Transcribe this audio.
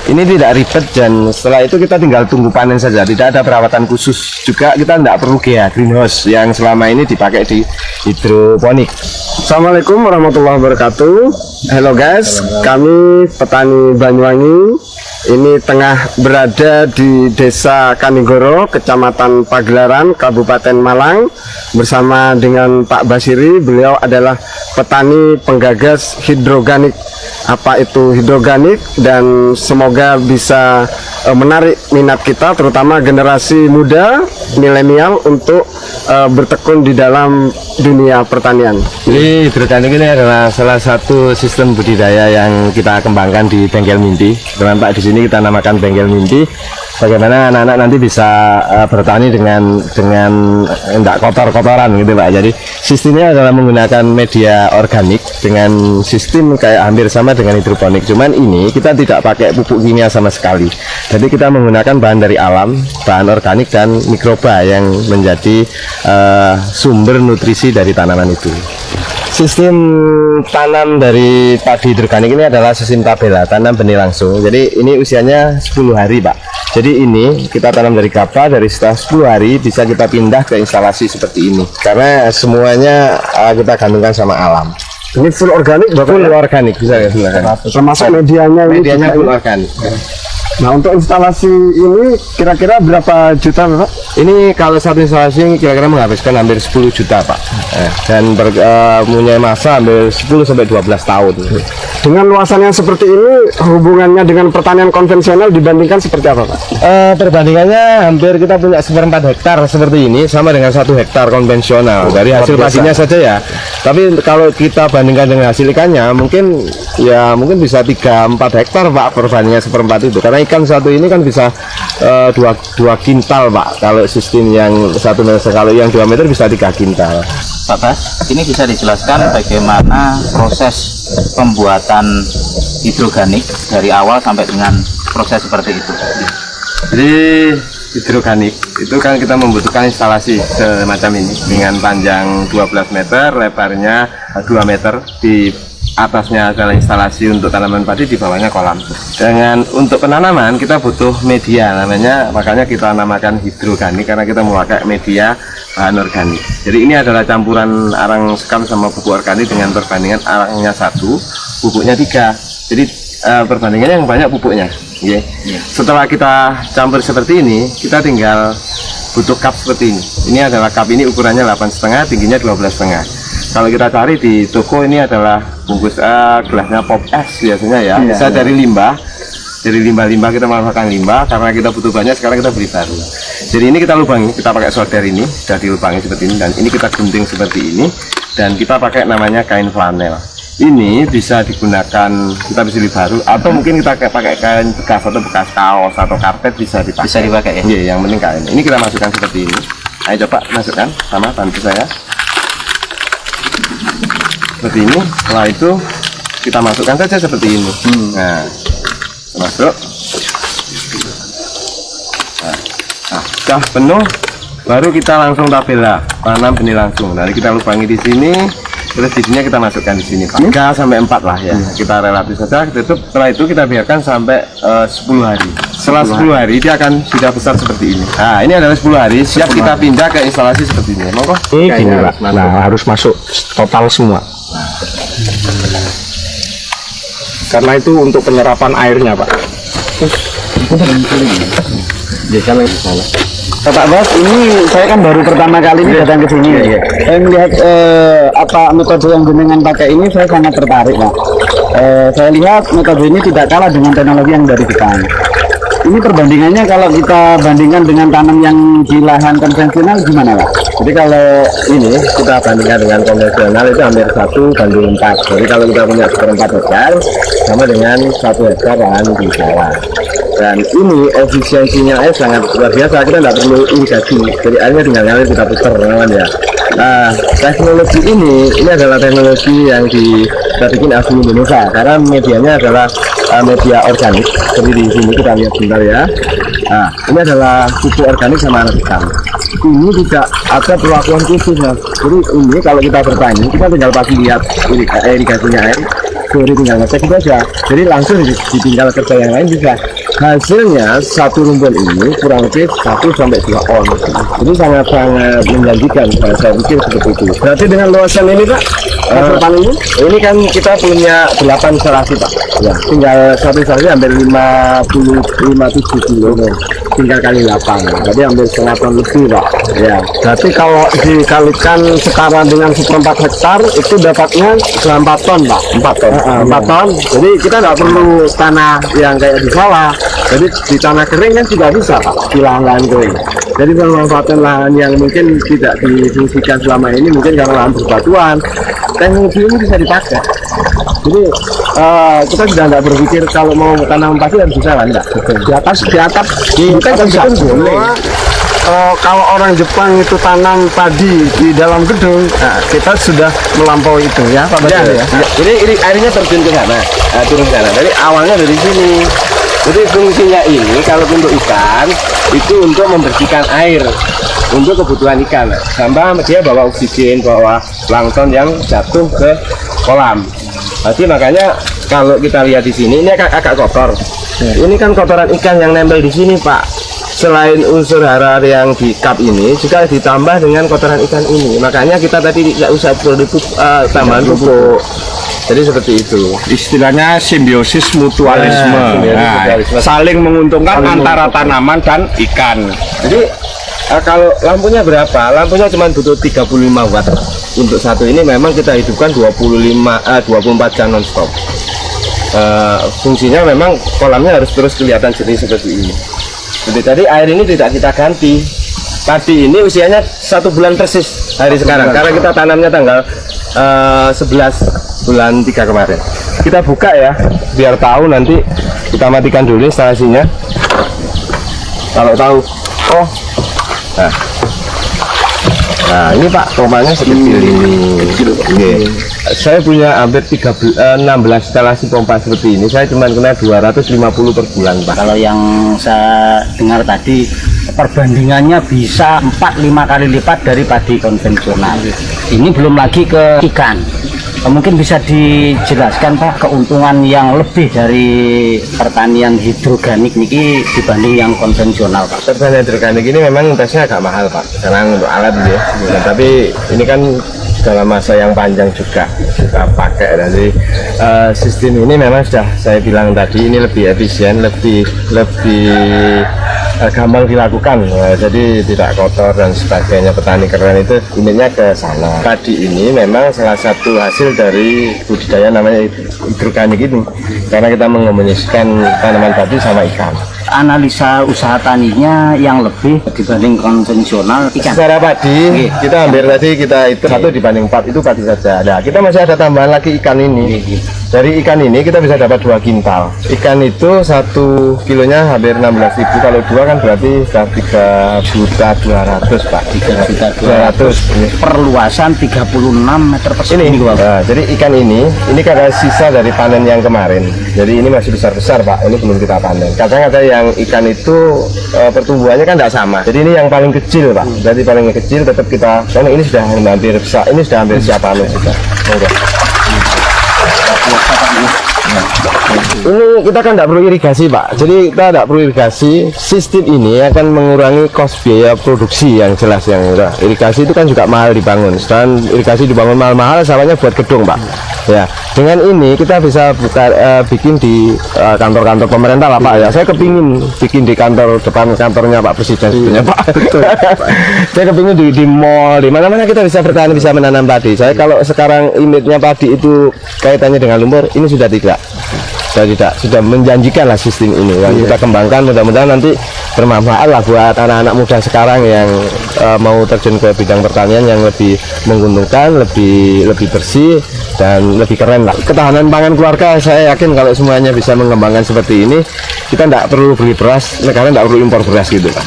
ini tidak ribet, dan setelah itu kita tinggal tunggu panen saja, tidak ada perawatan khusus. Juga kita tidak perlu greenhouse yang selama ini dipakai di hidroponik. Assalamualaikum warahmatullahi wabarakatuh. Halo guys, kami petani Banyuwangi. Ini tengah berada di Desa Kanigoro, Kecamatan Pagelaran, Kabupaten Malang, bersama dengan Pak Basiri. Beliau adalah petani penggagas hidroganik. Apa itu hidroganik, dan semoga bisa menarik minat kita, terutama generasi muda milenial, untuk bertekun di dalam dunia pertanian. Jadi hidroganik ini adalah salah satu sistem budidaya yang kita kembangkan di Bengkel Mimpi. Dengan Pak di sini kita namakan Bengkel Mimpi. Bagaimana anak-anak nanti bisa bertani dengan tidak kotor-kotoran gitu Pak. Jadi sistemnya adalah menggunakan media organik dengan sistem kayak hampir sama dengan hidroponik. Cuman ini kita tidak pakai pupuk kimia sama sekali. Jadi kita menggunakan bahan dari alam, bahan organik dan mikroba yang menjadi sumber nutrisi dari tanaman itu. Sistem tanam dari padi hidroganik ini adalah sistem tabela, tanam benih langsung. Jadi ini usianya 10 hari Pak. Jadi ini kita tanam dari gabah, dari setelah 10 hari bisa kita pindah ke instalasi seperti ini. Karena semuanya kita gantungkan sama alam. Ini full organik Bapak? Full organik, bisa ya, silakan. Termasuk medianya full organik. Nah, untuk instalasi ini kira-kira berapa juta Bapak? Ini kalau satu instalasi kira-kira menghabiskan hampir 10 juta Pak. Dan punya masa hampir 10-12 tahun. Dengan luasan yang seperti ini, hubungannya dengan pertanian konvensional dibandingkan seperti apa Pak? Perbandingannya hampir kita punya 1/4 hektar seperti ini sama dengan 1 hektar konvensional. Dari hasil padinya saja ya. Tapi kalau kita bandingkan dengan hasil ikannya, mungkin bisa 3-4 hektar Pak perbandingan 1/4 itu. Karena ikan satu ini kan bisa 2 kintal Pak. Kalau sistem yang 1 meter, kalau yang 2 meter bisa 3 kintal. Pak Bas, ini bisa dijelaskan bagaimana proses pembuatan hidroganik dari awal sampai dengan proses seperti itu? Jadi hidroganik itu kan kita membutuhkan instalasi semacam ini dengan panjang 12 meter, lebarnya 2 meter. Di atasnya adalah instalasi untuk tanaman padi, di bawahnya kolam. Dengan untuk penanaman kita butuh media, makanya kita namakan hidroganik karena kita memakai media bahan organik. Jadi ini adalah campuran arang sekam sama pupuk organik dengan perbandingan arangnya 1, pupuknya 3. Jadi perbandingannya yang banyak pupuknya. Setelah kita campur seperti ini, kita tinggal butuh cup seperti ini. Ini adalah cup, ini ukurannya 8,5, tingginya 12,5. Kalau kita cari di toko, ini adalah bungkus gelasnya pop es biasanya ya. Bisa dari limbah. Dari limbah-limbah kita manfaatkan limbah, karena kita butuh banyak, sekarang kita beli baru. Jadi ini kita lubangi, kita pakai solder ini, sudah dilubangi seperti ini, dan ini kita gunting seperti ini, dan kita pakai namanya kain flanel. Ini bisa digunakan, kita bisa beli baru, atau mungkin kita pakai kain bekas atau bekas kaos atau karpet bisa dipakai. Bisa dipakai ya? Iya, yang penting kain. Ini kita masukkan seperti ini. Ayo coba masukkan, sama bantu saya. Seperti ini. Setelah itu kita masukkan saja seperti ini. Nah, masuk. Nah, sudah penuh, baru kita langsung tabela, tanam benih langsung. Nanti kita lubangi di sini, terus di sini kita masukkan di sini 3-4 lah ya. Kita relatif saja, tutup. Setelah itu kita biarkan sampai 10 hari. Setelah 10 hari dia akan sudah besar seperti ini. Nah, ini adalah 10 hari, siap kita pindah ke instalasi seperti ini. Monggo. Ini gini Pak. Nah, harus masuk total semua. Karena itu untuk penyerapan airnya Pak. Pak Bas, ini saya kan baru pertama kali ini datang ke sini. Saya melihat apa metode yang jenengan pakai ini, saya sangat tertarik Pak. Saya lihat metode ini tidak kalah dengan teknologi yang dari Jepang. Ini perbandingannya kalau kita bandingkan dengan tanam yang di lahan konvensional gimana Pak? Jadi kalau ini kita bandingkan dengan konvensional itu hampir 1/4. Jadi kalau kita punya 1/4 hektar sama dengan 1 hektar lahan di sawah. Dan ini efisiensinya air sangat luar biasa, kita tidak perlu irigasi, jadi airnya tinggal ngalir kita putar ya. Nah, teknologi ini adalah teknologi yang kita bikin asli Indonesia, karena medianya adalah media organik. Seperti di sini kita lihat sebentar ya. Nah, ini adalah pupuk organik sama air hitam. Ini tidak ada perlakuan khusus ya. Jadi ini kalau kita bertani, kita tinggal pasti lihat irigasinya air, sore tinggal ngecek itu aja. Jadi langsung ditinggal kerja yang lain bisa. hasilnya satu rumpun ini kurang lebih 1 sampai 2 on. Ini sangat-sangat menjanjikan, saya pikir seperti itu. Berarti dengan luasan ini Pak, hasil panen ini kan kita punya 8 instalasi Pak. Ya, tinggal satu instalasi hampir 57 kilo, tinggal kali 8, jadi hampir setengah ton lebih Pak. Ya, berarti kalau dikalikan sekarang dengan 1/4 hektar itu dapatnya 4 ton Pak. 4 ton. 4 ton. Jadi kita nggak perlu tanah yang kayak di sawah. Jadi di tanah kering kan juga bisa Pak, di lahan-lahan kering. Jadi memanfaatkan lahan yang mungkin tidak difungsikan selama ini, mungkin karena lahan berbatuan, teknologi ini bisa dipakai. Jadi kita sudah nggak berpikir kalau mau tanam padi harus bisa lah, enggak. Di atas kita bisa boleh. Kalau orang Jepang itu tanam padi di dalam gedung, nah, kita sudah melampaui itu ya Pak Badar ya. Jadi ini airnya terjun ke sana, turun ke sana. Jadi awalnya dari sini. Jadi fungsinya ini kalau untuk ikan itu untuk membersihkan air untuk kebutuhan ikan. Tambah dia bawa oksigen, bawa plankton yang jatuh ke kolam. Jadi makanya kalau kita lihat di sini ini agak kotor. Ini kan kotoran ikan yang nempel di sini Pak. Selain unsur hara yang di cup ini juga ditambah dengan kotoran ikan ini. Makanya kita tadi tidak usah perlu tambahan pupuk. Jadi seperti itu. Istilahnya simbiosis mutualisme. Saling menguntungkan antara tanaman dan ikan. Jadi kalau lampunya berapa? Lampunya cuma butuh 35 watt. Untuk satu ini memang kita hidupkan 24 jam non-stop. Fungsinya memang kolamnya harus terus kelihatan jernih seperti ini. Jadi tadi air ini tidak kita ganti. Padi ini usianya 1 bulan persis hari sekarang. Karena kita tanamnya tanggal 11 bulan 3 kemarin. Kita buka ya, biar tahu nanti. Kita matikan dulu instalasinya. Kalau tahu, oh, nah ini Pak, tombaknya sekecil ini. Saya punya hampir 16 instalasi pompa seperti ini. Saya cuma kena 250 per bulan Pak. Kalau yang saya dengar tadi perbandingannya bisa 4-5 kali lipat dari padi konvensional. Ini belum lagi ke ikan. Mungkin bisa dijelaskan Pak keuntungan yang lebih dari pertanian hidroganik niki dibanding yang konvensional Pak. Pertanian hidroganik ini memang tesnya agak mahal Pak, karena untuk alat ya. Nah, tapi ini kan dalam masa yang panjang juga kita pakai. Jadi sistem ini memang sudah saya bilang tadi ini lebih efisien, lebih gampang dilakukan, jadi tidak kotor dan sebagainya. Petani keren itu intinya ke sana. Padi ini memang salah satu hasil dari budidaya namanya hidroganik ini, karena kita mengombinasikan tanaman padi sama ikan. Analisa usaha taninya yang lebih dibanding konvensional ikan. Secara padi kita hampir tadi kita itu 1 dibanding 4 itu padi saja. Nah, kita masih ada tambahan lagi ikan ini. Dari ikan ini kita bisa dapat 2 kintal. Ikan itu 1 kilonya hampir 16.000. Kalau 2 kan berarti sudah 3.200.000 Pak. 3.200.000 per luasan 36 meter persegi. Nah, jadi ikan ini karena sisa dari panen yang kemarin. Jadi ini masih besar-besar Pak. Ini belum kita panen. Kadang ada yang ikan itu pertumbuhannya kan tidak sama. Jadi ini yang paling kecil Pak. Jadi paling kecil tetap kita. Karena ini sudah hampir besar. Ini sudah hampir siap panen sudah. Ini kita kan tidak perlu irigasi Pak, jadi kita tidak perlu irigasi. Sistem ini akan mengurangi cost biaya produksi yang jelas yang murah. Irigasi itu kan juga mahal dibangun, dan irigasi dibangun mahal-mahal salahnya buat gedung Pak. Ya, dengan ini kita bisa bikin di kantor-kantor pemerintah lah Pak ya. Saya kepingin bikin di depan kantornya Pak Presiden sebenarnya Pak. Saya kepingin di mall, di mana-mana kita bisa bertahan, bisa menanam padi. Saya kalau sekarang imitnya padi itu kaitannya dengan lumpur, ini sudah tidak. Sudah menjanjikan lah sistem ini yang kita kembangkan. Mudah-mudahan nanti bermanfaat lah buat anak-anak muda sekarang yang mau terjun ke bidang pertanian yang lebih menguntungkan, lebih bersih dan lebih keren lah. Ketahanan pangan keluarga saya yakin kalau semuanya bisa mengembangkan seperti ini, kita tidak perlu beli beras, negara tidak perlu impor beras gitu Pak.